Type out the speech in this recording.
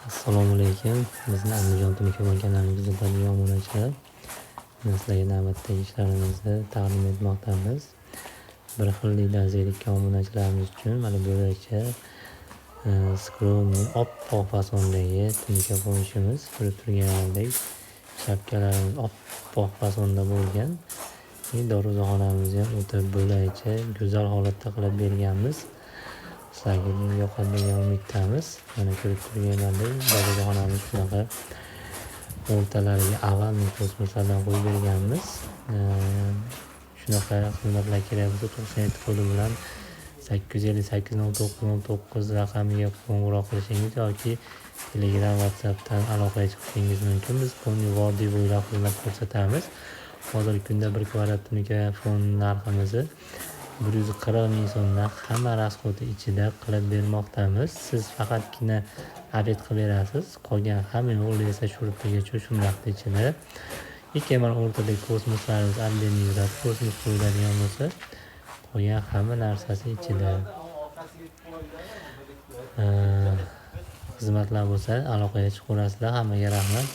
Assalomu alaykum. Bizni Andijon Tunika kanalimizda tanigan obunachilar. Sizlarga navbatdagi ishlarimizni taqdim etmoqdamiz. Bir xillik darajadagi obunachilarimiz uchun mana bo'yicha skromniy oppoq fasondagi tunika po'yishimiz ko'rib turganlaridek shapkalarimiz oppoq fasonda bo'lgan. Darvozaxonamizni ham o'ta bo'laycha go'zal holatda qilib berganmiz. Sizlarga yoqadi degan umiddamiz. Mana ko'rib turganlaridek darvozaxonamiz shunaqa o'rtalariga avalniy kosmoslardan qo'yib berganmiz. Shunaqa xizmatlar kerak bo'lsa 97 kodi bilan 8580909 raqamiga qo'ng'iroq qilishingiz yoki Telegram, WhatsAppdan aloqaga chiqishingiz mumkin. Biz Ko'ngil Vodiy bo'ylab xizmat ko'rsatamiz. Hozirgi kunda 1 kvadrat tunika fon narximizni 140 ming so'mdan hamma rasxodi ichida qilib bermoqdamiz. Siz faqatgina xarid qilib berasiz. Qolgan hamma yo'lda esa shurupgacha shu narxda ichida. Mana o'rtadagi kosmoslarimiz albenni yuradi. Kosmos qo'yiladigan bo'lsa, qolgan hamma narsasi ichida. Xizmatlar bo'lsa aloqaga chiqaverasizlar. Hammaga rahmat.